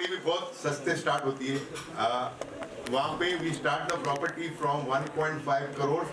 Property भी बहुत सस्ते स्टार्ट होती है। वहाँ पे we start the property from 1.5 crore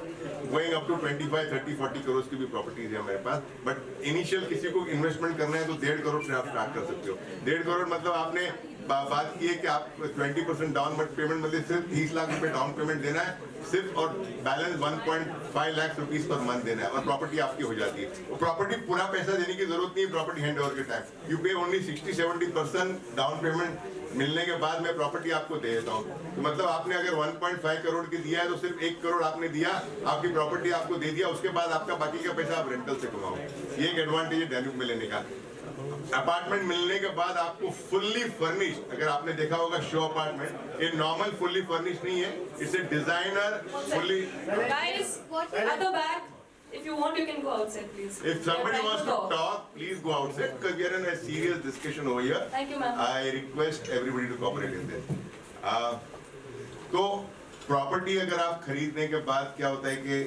going up to 25, 30, 40 crore की भी प्रॉपर्टीज है हमारे पास। बट इनिशियल किसी को इन्वेस्टमेंट करना है तो 1.5 करोड़ से आप स्टार्ट कर सकते हो। 1.5 करोड़ मतलब आपने बात की है कि आप 20% डाउन पेमेंट मतलब सिर्फ 30 लाख रुपए डाउन पेमेंट देना है सिर्फ, और balance 1.5 lakh rupees per month देना है और प्रॉपर्टी आपकी हो जाती है। वो प्रॉपर्टी पूरा पैसा देने की जरूरत नहीं है प्रॉपर्टी हैंड ओवर के टाइम। यू पे ओनली 60-70% डाउन पेमेंट मिलने के बाद मैं प्रॉपर्टी आपको दे देता हूँ। तो मतलब आपने अगर 1.5 करोड़ की दिया है तो सिर्फ 1 करोड़ आपने दिया, आपकी प्रॉपर्टी आपको दे दिया, उसके बाद आपका बाकी का पैसा आप रेंटल से कमाओ। ये एक एडवांटेज है डैन्यूब में लेने का। अपार्टमेंट मिलने के बाद आपको फुल्ली फर्निश्ड, अगर आपने देखा होगा शो अपार्टमेंट, ये नॉर्मल फुल्ली फर्निश्ड नहीं है, it's a designer fully. Guys, at the back, if you want, you can go outside, please. If somebody wants to talk, please go outside because we are in a serious discussion over here. Thank you, ma'am. I request everybody to cooperate in this. तो property अगर आप खरीदने के बाद क्या होता है कि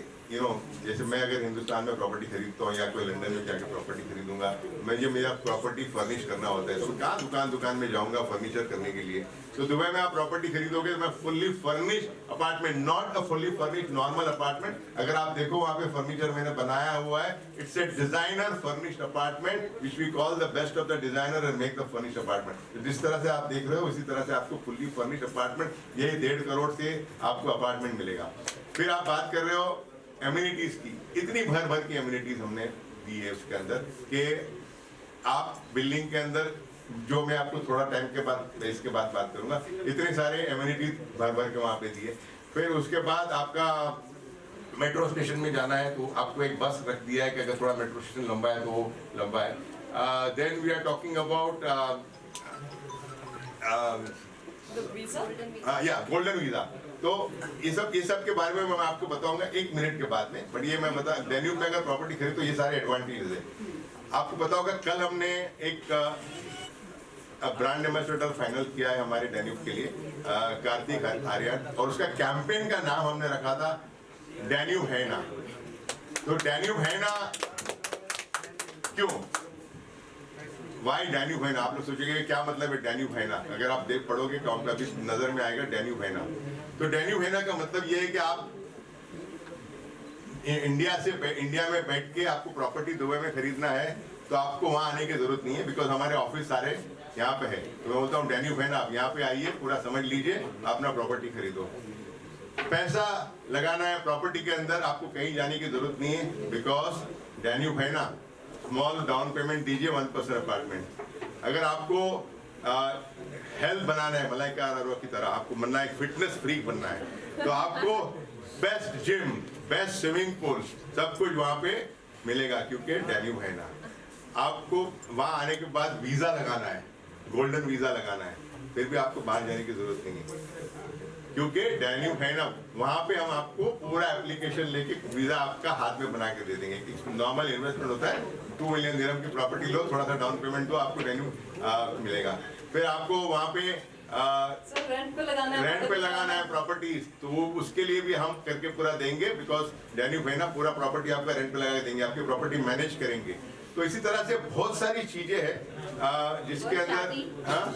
जैसे मैं अगर हिंदुस्तान में प्रॉपर्टी खरीदता हूँ या कोई लंदन में जाकर प्रॉपर्टी खरीदूंगा, मुझे मेरा प्रॉपर्टी फर्निश करना होता है, तो कहाँ दुकान में जाऊंगा फर्नीचर करने के लिए। तो दुबई में आप प्रॉपर्टी खरीदोगे तो मैं fully furnish apartment, not a fully furnish normal apartment. अगर आप देखो वहाँ पे फर्नीचर मैंने बनाया हुआ है, it's a designer furnished apartment which we call the best of the designer and make the furnished apartment. जिस तरह से आप देख रहे हो उसी तरह से आपको फुल्ली फर्निश्ड अपार्टमेंट, यही 1.5 करोड़ से आपको अपार्टमेंट मिलेगा। फिर आप बात कर रहे हो एमिनिटीज की, इतनी भर की एमिनिटीज हमने दी है उसके अंदर कि आप बिल्डिंग के अंदर, जो मैं आपको थोड़ा टाइम के बाद इसके बाद बात करूंगा, इतने सारे एमिनिटीज भर के वहाँ पे दिए। फिर उसके बाद आपका मेट्रो स्टेशन में जाना है तो आपको एक बस रख दिया है कि अगर थोड़ा मेट्रो स्टेशन लंबा है तो वो लंबा है। Then we are talking about golden visa. तो ये सब के बारे में मैं आपको बताऊंगा 1 मिनट के बाद में। बट ये मैं बता, डैन्यूब में अगर प्रॉपर्टी खरीद तो ये सारे एडवांटेजेस है। आपको पता होगा कल हमने एक ब्रांड एम्बेसडर फाइनल किया है हमारे डैन्यूब के लिए, कार्तिक आर्यन, और उसका कैंपेन का नाम हमने रखा था डैन्यूब है ना। तो डैन्यूब है ना क्यों, वाई डैन्यूब है ना? आप लोग सोचेंगे क्या मतलब है डैन्यूब है ना। अगर आप देख पढ़ोगे तो आपको अभी नजर में आएगा डैन्यूब है ना। तो डैन्यूब है ना का मतलब ये है कि आप इंडिया में बैठ के आपको प्रॉपर्टी दुबई में खरीदना है तो आपको वहां आने की जरूरत नहीं है, बिकॉज हमारे ऑफिस सारे यहाँ पे है। तो मैं बोलता हूँ डैन्यूब है ना, आप यहाँ पे आइए, पूरा समझ लीजिए, अपना प्रॉपर्टी खरीदो। पैसा लगाना है प्रॉपर्टी के अंदर, आपको कहीं जाने की जरूरत नहीं है, बिकॉज डैन्यूब है ना। स्मॉल डाउन पेमेंट दीजिए 1% अपार्टमेंट। अगर आपको हेल्थ बनाना है मलाइका अरोरा की तरह, आपको बनना है, फिटनेस फ्रीक बनना है, तो आपको best gym, best swimming pool, सब कुछ वहाँ पे मिलेगा क्योंकि डैन्यूब है ना। आपको वहाँ आने के बाद वीजा लगाना है, गोल्डन वीजा लगाना है, फिर भी आपको बाहर जाने की जरूरत नहीं है क्योंकि डैन्यूब है ना। वहाँ पे हम आपको पूरा एप्लीकेशन लेके वीजा आपका हाथ में बना के दे देंगे। नॉर्मल इन्वेस्टमेंट होता है 2 मिलियन दिरहम की प्रॉपर्टी लो, थोड़ा सा डाउन पेमेंट दो, आपको डैन्यूब मिलेगा। फिर आपको वहाँ पे रेंट पे लगाना है प्रॉपर्टीज, तो वो उसके लिए भी हम करके पूरा देंगे, बिकॉज डैन्यूब है ना पूरा प्रॉपर्टी आपका रेंट पे लगा के देंगे, आपकी प्रॉपर्टी मैनेज करेंगे। तो इसी तरह से बहुत सारी चीजें हैं जिसके अंदर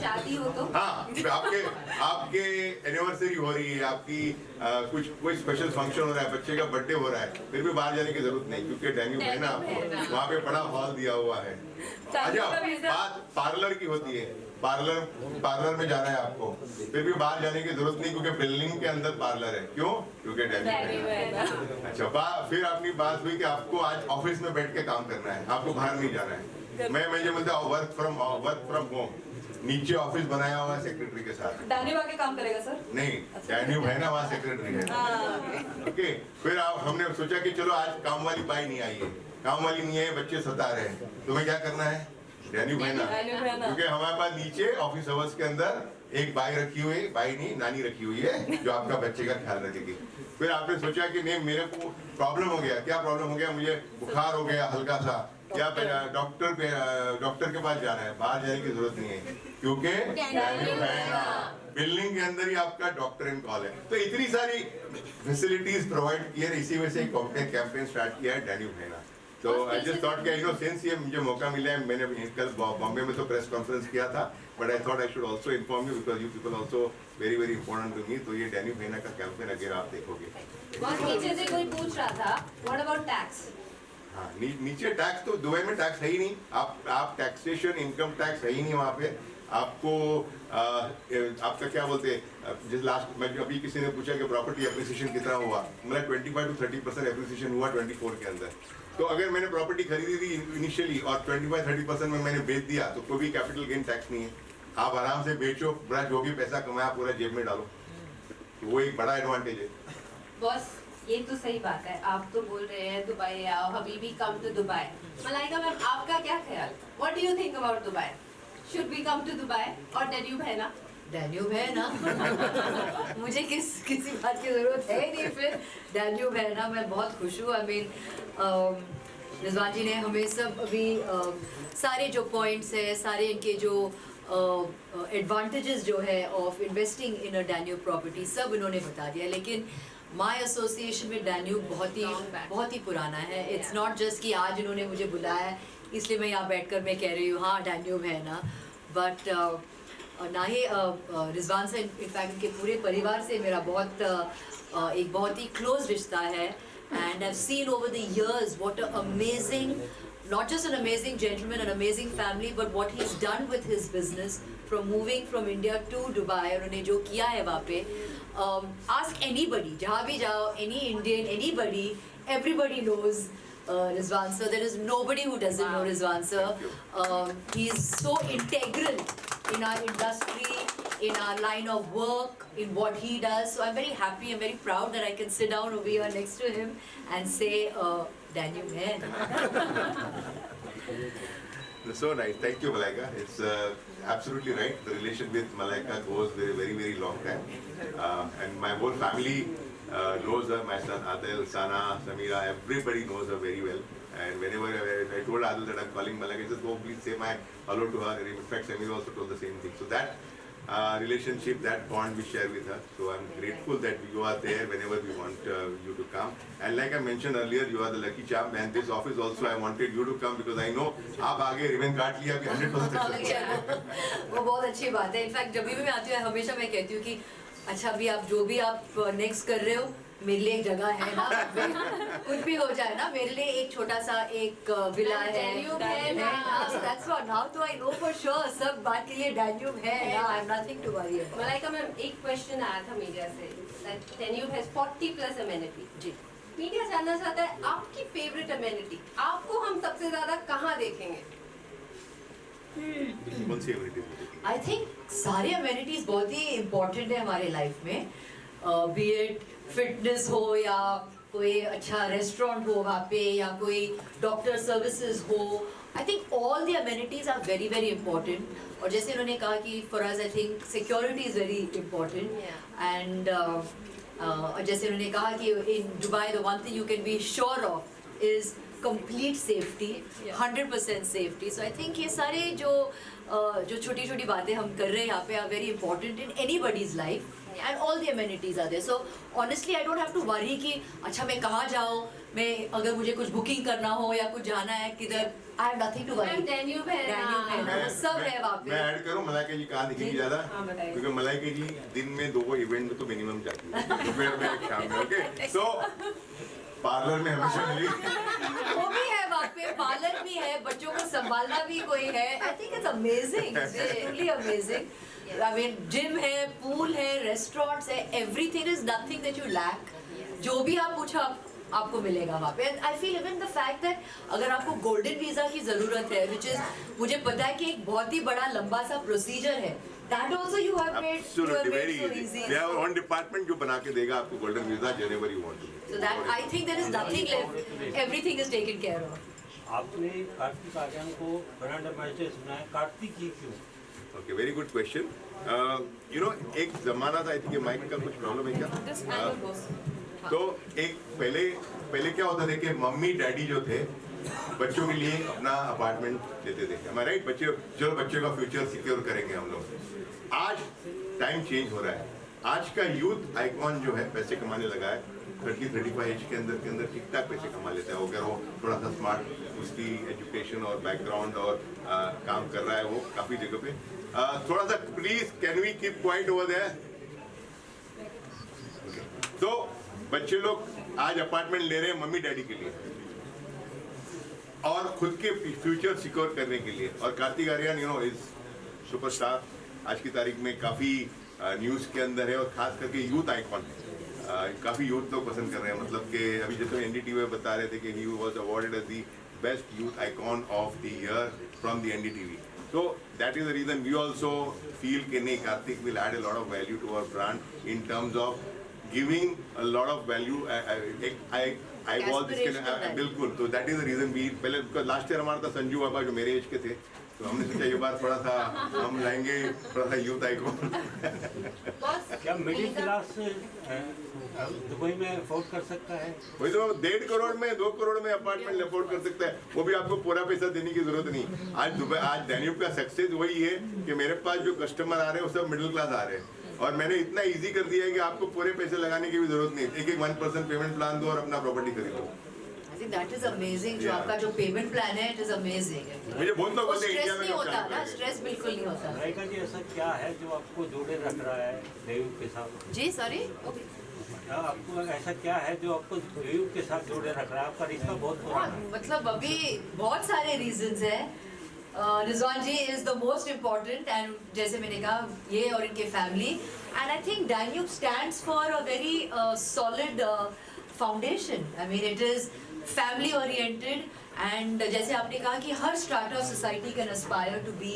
शादी हो तो आपके एनिवर्सरी हो रही है, आपकी कोई स्पेशल फंक्शन हो रहा है, बच्चे का बर्थडे हो रहा है, फिर भी बाहर जाने की जरूरत नहीं क्योंकि डैन्यूब है ना, आपको वहाँ पे बड़ा हॉल दिया हुआ है। अच्छा, बात पार्लर की होती है, पार्लर में जाना है आपको, फिर भी बाहर जाने की जरूरत नहीं क्योंकि बिल्डिंग के अंदर पार्लर है। क्यों? क्योंकि डैन्यूब है। अच्छा, फिर अपनी बात हुई कि आपको आज ऑफिस में बैठ के काम करना है, आपको बाहर नहीं जाना है। मुझे मिलता है वर्क फ्रॉम होम, नीचे ऑफिस बनाया हुआ है सेक्रेटरी के साथ। डैन्यूब आके काम करेगा सर? नहीं, डैन्यूब है ना, वहाँ सेक्रेटरी है। ओके, फिर हमने सोचा कि चलो आज काम वाली बाई नहीं आई है, काम वाली नहीं है, बच्चे सता रहे हैं, तुम्हें क्या करना है? डैन्यूब है ना। क्योंकि हमारे पास नीचे ऑफिस आवर्स के अंदर एक बाई रखी हुई है, बाई नहीं नानी रखी हुई है, जो आपका बच्चे का ख्याल रखेगी। फिर आपने सोचा कि नहीं, मेरे को प्रॉब्लम हो गया। क्या प्रॉब्लम हो गया? मुझे बुखार हो गया हल्का सा, या डॉक्टर के पास जाना है, बाहर जाने की जरूरत नहीं है क्योंकि डैन्यूब है ना, बिल्डिंग के अंदर ही आपका डॉक्टर इन कॉल है। तो इतनी सारी फैसिलिटीज प्रोवाइड की है, इसी वजह से कैंपेन स्टार्ट किया है डैन्यूब है ना। तो आई जस्ट थॉट कि सिंस ये मुझे मौका मिला है, मैंने कल बॉम्बे में तो प्रेस कॉन्फ्रेंस किया था, but I thought I should also inform you because you people also very important to me. तो ये Danube Mehna का कैंपेन अगर आप देखोगे, बहुत नीचे से कोई पूछ रहा था, what about tax? हाँ नीचे टैक्स तो दुबई में टैक्स है ही नहीं. आप टैक्सेशन इनकम टैक्स है ही नहीं वहाँ पे. आपको आपका क्या बोलते हैं, जिस लास्ट में अभी किसी ने पूछा कि प्रॉपर्टी एप्रिसिएशन कितना हुआ, मतलब 25 to 30% एप्रिसिएशन हुआ 24 के अंदर. तो अगर मैंने प्रॉपर्टी खरीदी थी इनिशियली और 25-30% में मैंने बेच दिया तो कोई भी कैपिटल गेन टैक्स नहीं है. आप आराम से बेचो, पूरा जो भी पैसा कमाया पूरा जेब में डालो. तो वो एक बड़ा एडवांटेज है. बॉस ये तो सही बात है, आप तो बोल रहे हैं दुबई आओ, हबीबी come to Dubai. Malaika ma'am आपका क्या ख्याल, what do you think about Dubai? Should we come to Dubai और डैन्यूब है ना? डैन्यूब है ना. मुझे किसी बात की ज़रूरत है ही नहीं. फिर डैन्यूब है ना, मैं बहुत खुश हूँ. आई मीन रिजवान जी ने हमें सब अभी सारे जो पॉइंट्स है, सारे इनके जो एडवांटेजेस जो है of investing in a Danube property सब इन्होंने बता दिया. लेकिन माय एसोसिएशन में डैन्यूब बहुत ही पुराना है. इट्स नॉट जस्ट कि आज इन्होंने मुझे बुलाया है इसलिए मैं यहाँ बैठकर मैं कह रही हूँ हाँ डैन्यूब है ना. बट ना ही रिजवान से इनफैक्ट उनके पूरे परिवार से मेरा एक बहुत ही क्लोज रिश्ता है. And I have seen over the years what an amazing, not just an amazing gentleman, an amazing family, but what he's done with his business from moving from India to Dubai. उन्होंने जो किया है वहाँ पे, ask anybody, जहाँ भी जाओ, any Indian, anybody, everybody knows Rizwan sir. There is nobody who doesn't know Rizwan sir. He's so integral in our industry, in our line of work, in what he does. So I'm very happy, I'm very proud that I can sit down over here next to him and say, Daniel man. So nice. Thank you, Malaika. It's absolutely right. The relation with Malaika goes very long time. And my whole family knows her. My son Adil, Sana, Samira, everybody knows her very well. And whenever I told Adil that I'm calling Malaika, he said, "Oh, please say my hello to her." And in fact, Samira also told the same thing. So that relationship, that bond we share with her. So I'm grateful that you are there whenever we want you to come. And like I mentioned earlier, you are the lucky charm. And this office also, I wanted you to come because I know आप आगे ribbon काट लिया अभी 100% successful. वो बहुत अच्छी बात है. इनफैक्ट जब भी मैं आती हूँ हमेशा मैं कहती हूँ कि अच्छा अभी आप जो भी आप नेक्स्ट कर रहे हो मेरे लिए एक जगह है ना. कुछ भी हो जाए ना मेरे लिए एक छोटा सा एक विला है. That's what now तो I know for sure सब बात के लिए डैन्यूब है ना. I have nothing to worry about. Malaika ma'am एक क्वेश्चन आया था मीडिया से that Danube has 40+ amenity. जी. मीडिया जानना चाहता है आपकी फेवरेट अमेनिटी, आपको हम सबसे ज्यादा कहाँ देखेंगे? कौन सी amenities? आई थिंक सारे अमेनिटीज बहुत ही इम्पोर्टेंट है हमारे लाइफ में. बी इट फिटनेस हो या कोई अच्छा रेस्टोरेंट हो वहाँ पे या कोई डॉक्टर सर्विसेज हो. I think all the amenities are very important. और जैसे उन्होंने कहा कि for us I think security is very important. And जैसे उन्होंने कहा कि in Dubai the one thing you can be sure of is complete safety, 100% safety. So I think ये सारे जो छोटी बातें हम कर रहे हैं यहाँ पे are very important in anybody's life. And all the amenities are there. So honestly I don't have to worry कि अच्छा मैं कहाँ जाऊँ, मैं अगर मुझे कुछ बुकिंग करना हो या कुछ जाना है किधर, I have nothing to worry. Danube है ना, वो सब है वहाँ पे. मैं ऐड करूँ मलाइका जी कहाँ दिखेगी ज़्यादा? हाँ, बताइए. क्योंकि मलाइका जी दिन में 2 इवेंट में तो मिनिमम जाती है, दोपहर में एक शाम में. ओके सो पार्लर में हमेशा मिली. वो भी है वहाँ पे, पार्लर भी है, बच्चों को संभालना भी कोई है. I think it's amazing, really amazing. I mean gym है, पूल है, रेस्टोरेंट्स है, everything is nothing that you lack. जो भी आप पूछो आपको मिलेगा वहाँ पे. And I feel even the fact that अगर आपको गोल्डन वीजा की जरूरत है, विच इज मुझे पता है कि एक बहुत ही बड़ा लंबा सा प्रोसीजर है, that also you have made so easy. They have one department जो बना के देगा आपको golden visa whenever you want to. So that I think there is nothing left. Everything is taken care of. आपने कार्तिक आर्यन को brand ambassador सुना है, कार्तिक ही क्यों? Okay, very good question. You know एक जमाना था, आई थिंक माइक का कुछ प्रॉब्लम है क्या? तो एक पहले क्या होता था कि मम्मी डैडी जो थे बच्चों के लिए अपना अपार्टमेंट देते थे. हमारा राइट, बच्चों का फ्यूचर सिक्योर करेंगे हम लोग. आज टाइम चेंज हो रहा है. आज का यूथ आइकॉन जो है पैसे कमाने लगा है. 30-35 एज के अंदर ठीक ठाक पैसे कमा लेता है. अगर वो थोड़ा सा स्मार्ट उसकी एजुकेशन और बैकग्राउंड और काम कर रहा है वो काफ़ी जगह पे. थोड़ा सा please can we keep quiet over there. तो बच्चे लोग आज अपार्टमेंट ले रहे हैं मम्मी डैडी के लिए और खुद के फ्यूचर सिक्योर करने के लिए। और कार्तिक आर्यन इज सुपरस्टार, आज की तारीख में काफ़ी न्यूज़ के अंदर है और खास करके यूथ आइकॉन है। काफ़ी यूथ लोग पसंद कर रहे हैं, मतलब कि अभी जैसे एनडीटीवी में बता रहे थे कि he was awarded as the best youth icon of the year from the NDTV. So that is the reason we also feel कि नहीं, Karthik will add a lot of value to our brand in terms of giving a lot of value. I was बिल्कुल, तो that is the reason we पहले last year हमारा था संजू बाबा जो मेरे as के थे, तो हमने सोचा ये बार थोड़ा सा हम लाएंगे थोड़ा सा यूथ आइकॉन। क्या मिडिल क्लास दुबई में अफोर्ड कर सकता है? वही तो 1.5 करोड़ में 2 करोड़ में अपार्टमेंट अफोर्ड कर सकता है, वो भी आपको पूरा पैसा देने की जरूरत नहीं। आज दुबई, आज डैन्यूब का सक्सेस वही है कि मेरे पास जो कस्टमर आ रहे हैं वो सब मिडिल क्लास आ रहे हैं और मैंने इतना इजी कर दिया है कि आपको पूरे पैसे लगाने की भी जरूरत नहीं, एक 1% पेमेंट प्लान दो और अपना प्रॉपर्टी खरीदो। I think that is amazing. जो आपका जो पेमेंट प्लान है, it is amazing. मुझे बहुत लोग बोलते हैं स्ट्रेस इंडिया में नहीं कब होता चालू ना, करेंगे? स्ट्रेस बिल्कुल नहीं होता। रायका जी, ऐसा क्या है जो आपको जोड़े रख रहा है देव के साथ? जी सॉरी, आपको ऐसा क्या है जो आपको देव के साथ जोड़े रख रहा है? आपका रिश्ता बहुत पुराना है। मतलब अभी बहुत सारे रीजंस हैं। Rizwan ji is the most important, and जैसे मैंने कहा ये और इनके family, and I think Danube stands for a very solid foundation. I mean it is family oriented, and जैसे आपने कहा कि हर strata of society can aspire to be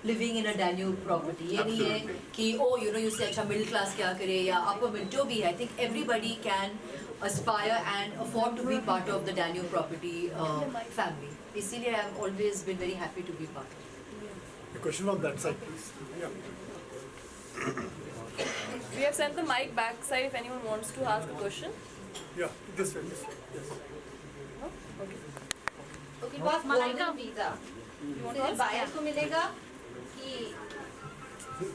living in a Danube property. ये नहीं है कि ओ यू नो इससे अच्छा मिडिल क्लास क्या करे या अपर मिडिल, जो भी है। I think everybody can aspire and afford to be part of the Danube property family. इसीलिए I have always been very happy to be part. A question on that side, please. Yeah. We have sent the mic back side if anyone wants to ask a question. Yeah, this way, this way. Yes. No? Okay. Okay, boss, Malaika visa सिर्फ buyer को मिलेगा कि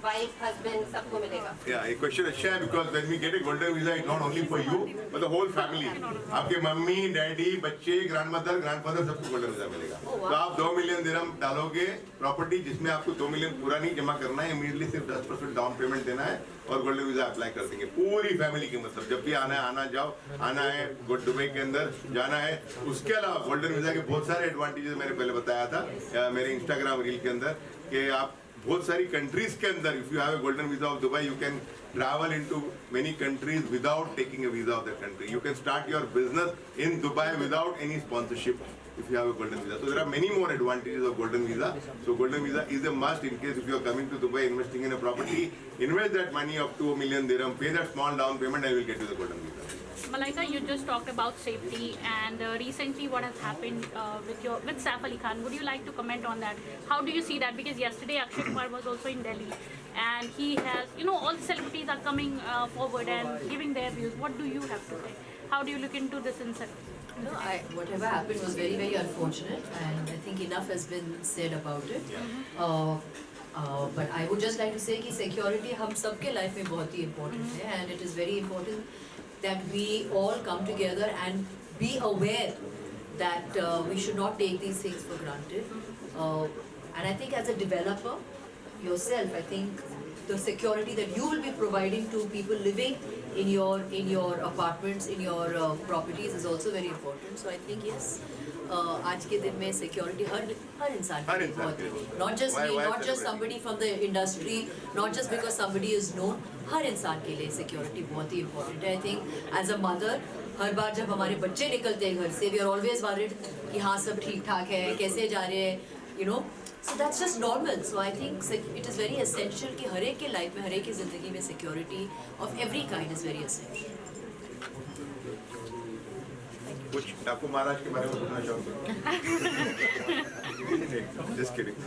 wife husband सबको मिलेगा? Yeah, a question अच्छा है because when we get a golden visa, it's not only for you, but the whole family. आपके mummy, daddy, बच्चे, ग्रैंडमदर, ग्रैंडफादर सबको गोल्डन वीजा मिलेगा। तो आप 2 मिलियन दिरहम डालोगे प्रॉपर्टी, जिसमें आपको 2 मिलियन पूरा नहीं जमा करना है, इमीडिएटली सिर्फ 10% डाउन पेमेंट देना है और गोल्डन वीजा अप्लाई कर देंगे पूरी फैमिली की। मतलब जब भी आना है, आना जाओ, आना है दुबई के अंदर जाना है। उसके अलावा गोल्डन वीजा के बहुत सारे एडवांटेजेस मैंने पहले बताया था मेरे इंस्टाग्राम रील के अंदर कि आप बहुत सारी कंट्रीज के अंदर, if you have a golden visa of Dubai, you can travel into many countries without taking a visa of that country. You can start your business in Dubai without any sponsorship if you have a golden visa. So there are many more advantages of golden visa. So golden visa is a must in case if you are coming to Dubai investing in a property, invest that money of 2 million dirham, pay that small down payment and you will get you the golden visa. Malaika, you just talked about safety and recently what has happened with Saif Ali Khan. Would you like to comment on that? How do you see that? Because yesterday Akshay Kumar was also in Delhi and he has, all the celebrities are coming forward and giving their views. What do you have to say? How do you look into this incident? No, whatever happened was very, very unfortunate, and I think enough has been said about it. But I would just like to say कि security हम सबके life में बहुत ही important है, and it is very important that we all come together and be aware that we should not take these things for granted. And I think as a developer yourself, I think the security that you will be providing to people living in your apartments, in your properties is also very important. So I think yes, आज के दिन में security हर इंसान के लिए बहुत है. Not just me, not just somebody from the industry, not just because somebody is known. हर इंसान के लिए security बहुत ही important है. I think as a mother, हर बार जब हमारे बच्चे निकलते हैं घर से, we are always worried कि हाँ सब ठीक ठाक है, कैसे जा रहे हैं, So that's just normal. So I think it is very essential कि हर एक के life में, हर एक की ज़िंदगी में security of every kind is very essential. कुछ आपको महाराज के बारे में पूछना चाहूँगा? Just kidding.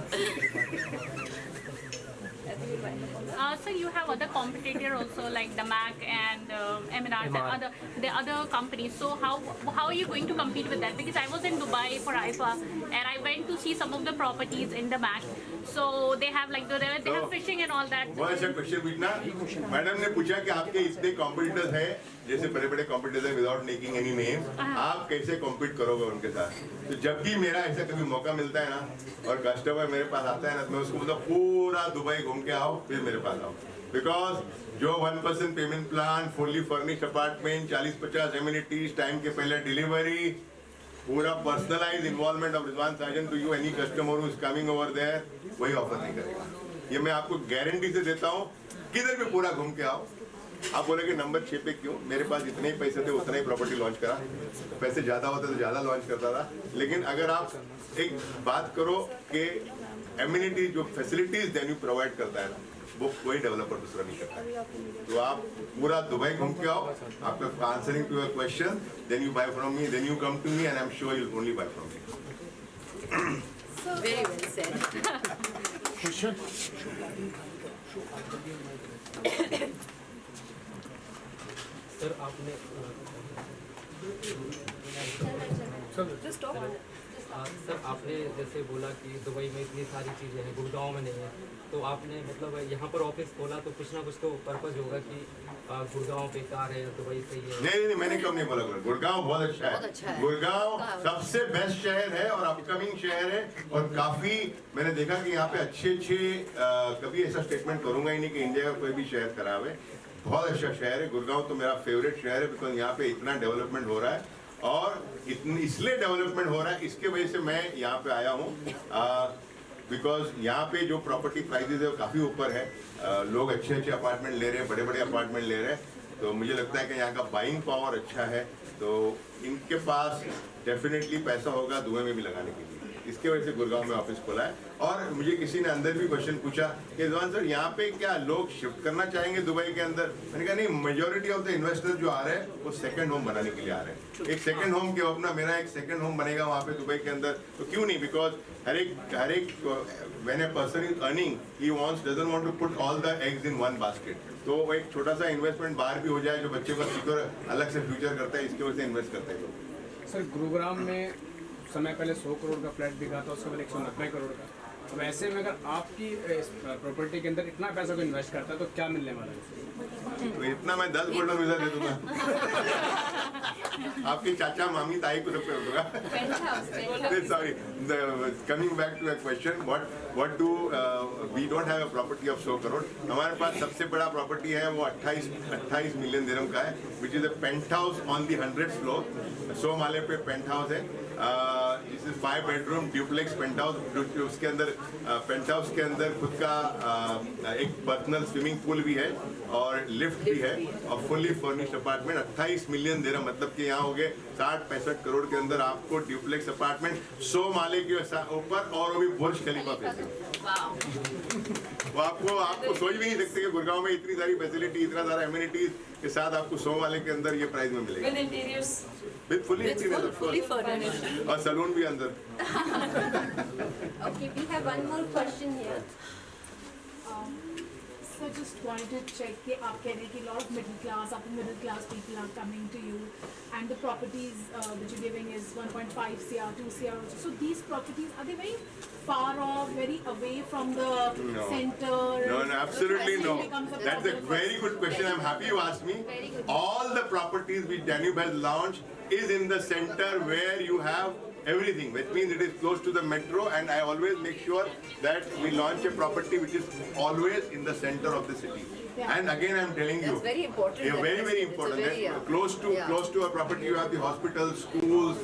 I think we'll wind up on that. So you have other competitor also like DAMAC and Emirat and the other companies. So how are you going to compete with that? Because I was in Dubai for IFA and I went to see some of the properties in DAMAC. So they have like they have fishing and all that. बहुत अच्छा question पूछना। Madam ने पूछा कि आपके इतने competitors हैं, जैसे बड़े बड़े कॉम्पिटिटर्स हैं, विदाउट मेकिंग एनी नेम, आप कैसे कॉम्पीट करोगे उनके साथ? तो जब भी मेरा ऐसा कभी मौका मिलता है ना और कस्टमर मेरे पास आता है ना, तो मैं उसको मतलब पूरा दुबई घूम के आओ फिर मेरे पास आओ, बिकॉज जो 1% payment plan, fully furnished apartment, 40-50 amenities, time के पहले डिलीवरी, पूरा personalise involvement of Rizwan Sajan to you any customer who is coming over there, वही ऑफर नहीं करेगा। ये मैं आपको गारंटी से देता हूँ। किधर भी पूरा घूम के आओ। आप बोलेंगे नंबर 6 पे क्यों? मेरे पास जितने ही पैसे थे उतना ही प्रॉपर्टी लॉन्च करा, पैसे ज़्यादा होते तो ज़्यादा लॉन्च करता था। लेकिन अगर आप एक बात करो कि एमिनिटीज जो फैसिलिटीज डेन्यू प्रोवाइड करता है ना, वो कोई डेवलपर दूसरा नहीं करता। तो आप पूरा दुबई घूम के आओ, after answering to your question, then you buy from me, then you come to me and I am sure you only buy from me. Very well said. Question? Sir आपने Just talk. सर आपने जैसे बोला कि Dubai में इतनी सारी चीज़ें हैं, गुड़गांव में नहीं है, तो आपने मतलब यहाँ पर ऑफिस खोला तो कुछ ना कुछ तो पर्पस होगा कि गुड़गांव बेकार है, दुबई सही है। नहीं, मैंने कब नहीं बोला। गुड़गांव बहुत अच्छा है। गुड़गांव सबसे बेस्ट शहर है और अपकमिंग शहर है, और काफी मैंने देखा कि यहाँ पे अच्छे कभी ऐसा स्टेटमेंट करूंगा ही नहीं कि इंडिया का कोई भी शहर खराब है। बहुत अच्छा शहर है गुड़गांव, तो मेरा फेवरेट शहर है, बिकॉज यहाँ पे इतना डेवलपमेंट हो रहा है और इसलिए डेवलपमेंट हो रहा है, इसके वजह से मैं यहाँ पे आया हूँ, बिकॉज यहाँ पे जो प्रॉपर्टी प्राइसेस है वो काफ़ी ऊपर है। लोग अच्छे अपार्टमेंट ले रहे हैं, बड़े बड़े अपार्टमेंट ले रहे हैं, तो मुझे लगता है कि यहाँ का बाइंग पावर अच्छा है, तो इनके पास डेफिनेटली पैसा होगा दुबई में भी लगाने के लिए। इसके वजह से गुड़गांव में ऑफिस खोला है। और मुझे किसी ने अंदर भी क्वेश्चन पूछा कि रिजवान सर यहाँ पे क्या लोग शिफ्ट करना चाहेंगे दुबई के अंदर? मैंने कहा नहीं, मेजोरिटी ऑफ द इन्वेस्टर्स जो आ रहे हैं वो सेकंड होम बनाने के लिए आ रहे हैं। एक सेकंड होम के अपना मेरा एक सेकंड होम बनेगा वहाँ पे दुबई के अंदर, तो क्यों नहीं? बिकॉज हर एक when a person is earning he doesn't want to put all the eggs in one basket, तो वो एक छोटा सा इन्वेस्टमेंट बाहर भी हो जाए जो बच्चे को सिक्योर अलग से फ्यूचर करता है, इसकी वजह से इन्वेस्ट करते हैं लोग। सर गुरुग्राम में समय पहले 100 करोड़ का फ्लैट बिका था, उसके बाद 190 करोड़ का। अब ऐसे में अगर आपकी प्रॉपर्टी के अंदर इतना पैसा को इन्वेस्ट करता है तो क्या मिलने वाला है? तो इतना मैं 10 गोल्डन वीजा दे दूंगा। आपके चाचा मामी ताई को सब कर दूंगा। Sorry, coming back to a question, what do we don't have a property of 100 crore. हमारे पास सबसे बड़ा प्रॉपर्टी है वो 28 मिलियन दिरहम का है, which is a penthouse on the 100th floor. 100 माले पे पेंट हाउस है, this is 5 bedroom duplex penthouse. उसके अंदर पेंट हाउस के अंदर खुद का एक पर्सनल स्विमिंग पूल भी है और लिफ्ट भी है और फुल्ली फर्निश्ड अपार्टमेंट। 28 मिलियन दिरहम, मतलब कि यहाँ हो गए 60-65 करोड़ के अंदर आपको ड्यूप्लेक्स अपार्टमेंट 100 माले के ऊपर, और वो भी बुर्ज खलीफा पे से। वो आपको सोच भी नहीं सकते कि गुड़गांव में इतनी सारी फैसिलिटी, इतना सारा एमिनिटीज के साथ आपको 100 माले के अंदर ये प्राइस में मिलेगा, With interiors. With fully furnished. और सैलून भी अंदर। Okay, we have one more question here. So just wanted to check कि आप कह रहे हैं कि lot of middle class people are coming to you, and the properties that you're giving is 1.5 CR, 2 CR also. So these properties, are they very far off, very away from the center? No, absolutely no. Becomes a That's a problem very for good question. I'm happy you asked me. Very good. All the properties which Danube has launched is in the center where you have everything, which means it is close to the metro, and I always make sure that we launch a property which is always in the center of the city. And again, I'm telling you, That's very important. yeah, very, very It's a important. very, That's close to a property, you have the hospitals, schools,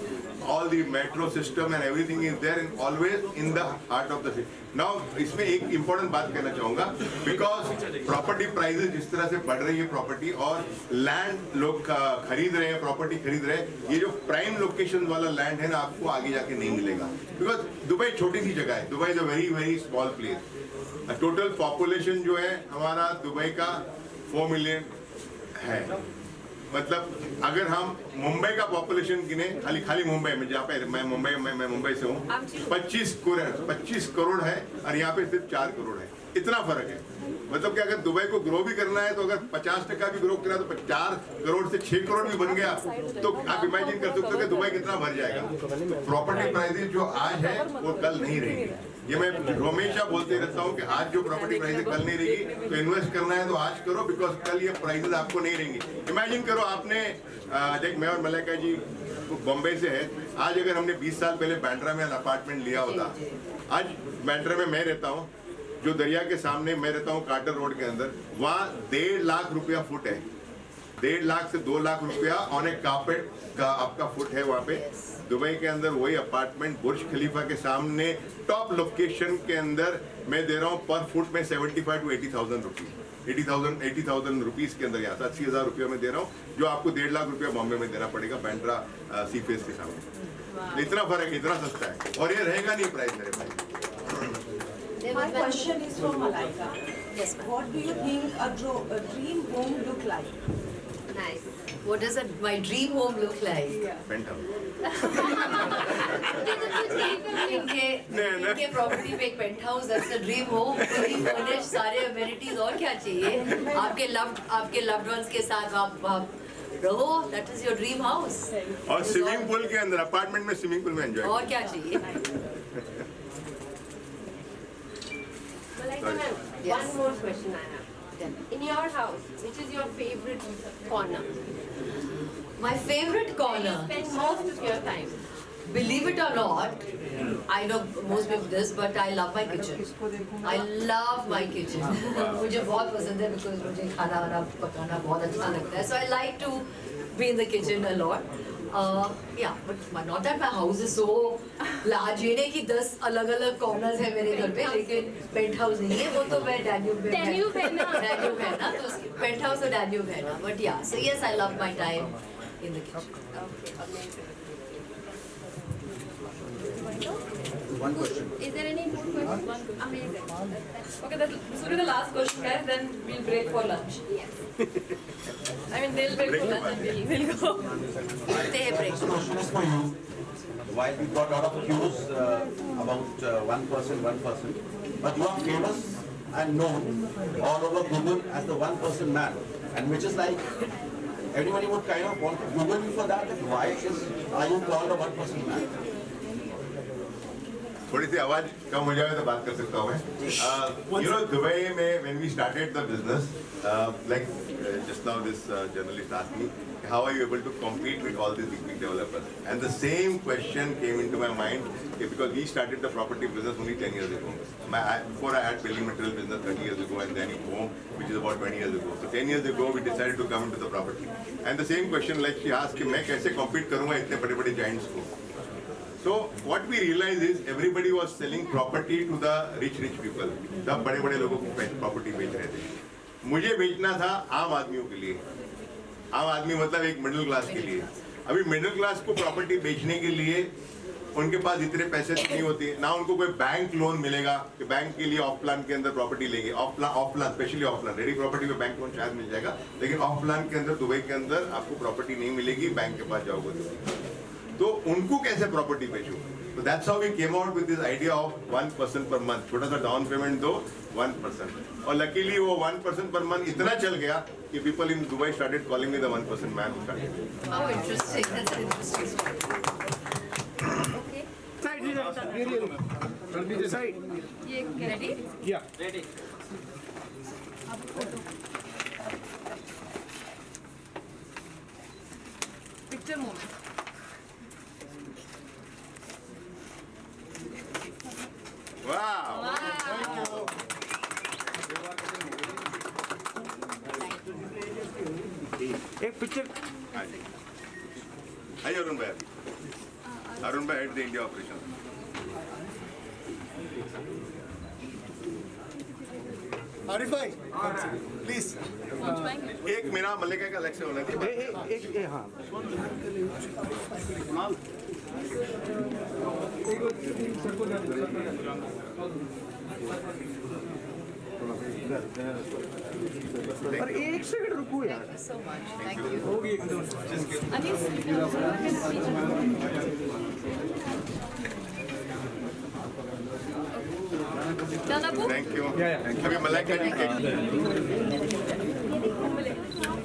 all the metro system and everything is there, and always in the heart of the city. Now, इसमें एक important बात कहना चाहूँगा, because property prices जिस तरह से बढ़ रही है property और land लोग खरीद रहे हैं, property खरीद रहे हैं, ये जो prime location वाला land है ना, आपको आगे जाके नहीं मिलेगा, because दुबई छोटी सी जगह है, Dubai is a very, very small place. Total population जो है हमारा दुबई का 4 मिलियन है, मतलब अगर हम मुंबई का पॉपुलेशन गिने, खाली मुंबई में, जहाँ पे मैं मुंबई से हूँ, 25 करोड़ है और यहाँ पे सिर्फ 4 करोड़ है, इतना फर्क है। मतलब कि अगर दुबई को ग्रो भी करना है तो अगर 50% भी ग्रो करना है तो 4 करोड़ से 6 करोड़ भी बन गया तो आप इमेजिन कर सकते हो कि दुबई कितना भर जाएगा। प्रॉपर्टी प्राइसेस जो आज है वो कल नहीं रहेंगी। ये मैं हमेशा बोलते रहता हूँ कि आज जो प्रॉपर्टी प्राइसेस कल नहीं रहेगी तो इन्वेस्ट करना है तो आज करो, बिकॉज कल ये प्राइसेस आपको नहीं रहेंगी। इमेजिन करो आपने देख मैं और मलाइका जी बॉम्बे से है, आज अगर हमने 20 साल पहले बांद्रा में अपार्टमेंट लिया होता, आज बांद्रा में मैं रहता हूँ, जो दरिया के सामने मैं रहता हूँ कार्टर रोड के अंदर, वहाँ 1.5 लाख रुपया फुट है। 1.5 लाख से 2 लाख रुपया ऑन ए कारपेट का आपका फुट है वहाँ पे। दुबई के अंदर वही अपार्टमेंट बुर्ज खलीफा के सामने टॉप लोकेशन के अंदर मैं दे रहा हूँ पर फुट में 75 to 80,000 रुपीज, 80,000 रुपीज के अंदर, यहाँ 80,000 रुपया में दे रहा हूँ, जो आपको 1.5 लाख रुपया बॉम्बे में देना पड़ेगा बांद्रा सी फेस के सामने। इतना फर्क, इतना सस्ता है और ये रहेगा नहीं प्राइस मेरे भाई। My question is from Malaika. Yes, ma'am. What do you think a dream home look like? Nice. What does my dream home look like? Penthouse. इनके प्रॉपर्टी पे एक penthouse, that's the dream home, fully furnished, सारे amenities, और क्या चाहिए? आपके loved ones के साथ आप रहो, that is your dream house. और स्विमिंग पूल के अंदर, अपार्टमेंट में स्विमिंग पूल में एंजॉय। और क्या चाहिए? Malaika ma'am, Yes. one more question I have. In your house, which is your favorite corner? My favorite Where corner, you spend most of your time? believe it or not, I know most people this, but I love my kitchen. I love my kitchen. मुझे बहुत पसंद है because मुझे खाना वाना पकाना बहुत अच्छा लगता है. So I like to be in the kitchen a lot. Yeah, but not that my house is so large. ये नहीं कि 10 अलग-अलग corners है मेरे घर पे, लेकिन पेंट हाउस नहीं है, वो तो मैं डैन्यूब में Danube है ना? डैन्यूब है ना, तो पेंट हाउस और डैन्यूब है ना. But yeah, so yes, I love my time in the kitchen. Okay, amazing. One question. Is there any more questions? Amazing. Okay, this will be the last question, guys. Then we'll break for lunch. Yes. I mean, they'll break for lunch and we'll go. They break. Question is for you. While we got a lot of cues about one person, but you are famous and known all over Google as the 1% man, and which is like everybody would kind of want to Google you for that. Why are you called a 1% man? थोड़ी सी आवाज कम हो जाए तो बात कर सकता हूँ मैं। You know, दुबई में when we started the business, like just now this journalist asked me, how are you able to compete with all these big developers? And the same question came into my mind because we started the property business only 10 years ago. Before I had building material business 30 years ago and then home, which is about 20 years ago. So 10 years ago we decided to come into the property. And the same question like she asked कि मैं कैसे compete करूँगा इतने बड़े-बड़े giants को? So what we realized is everybody was selling property to the rich people. सब बड़े-बड़े लोगों को property बेच रहे थे. मुझे बेचना था आम आदमियों के लिए. आम आदमी मतलब एक मिडिल क्लास के लिए. अभी मिडिल क्लास को प्रॉपर्टी बेचने के लिए उनके पास इतने पैसे नहीं होते, ना उनको कोई बैंक लोन मिलेगा कि बैंक के लिए ऑफ प्लान के अंदर प्रॉपर्टी लेंगे. Of plan specially of plan, ready property में बैंक लोन शायद मिल जाएगा, लेकिन ऑफ प्लान के अंदर दुबई के अंदर आपको प्रॉपर्टी नहीं मिलेगी, बैंक के पास जाओगे तो उनको कैसे प्रॉपर्टी बेचो. So that's how we came out with this idea of 1% per month. छोटा सा डाउन पेमेंट दो 1%. और लकीली वो 1% per month इतना चल गया कि people in Dubai started calling me the 1% man who started. How interesting. That's an interesting story. Okay. Side. You ready? Yeah. Ready. Picture moment. Wow. एक picture. Hi Arun Bhai. Arun Bhai heads the India operation. Arif bhai, please. एक मेरा मल्लिका का अलग से होना चाहिए. हाँ. और एक सेकंड रुको यार. Thank you so much. Thank you. होगी एकदम. Anis, Done, Apu? Thank you Yeah, yeah. अभी मलाइका जी के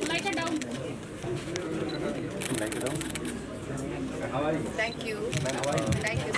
Like it down. Thank you. Thank you.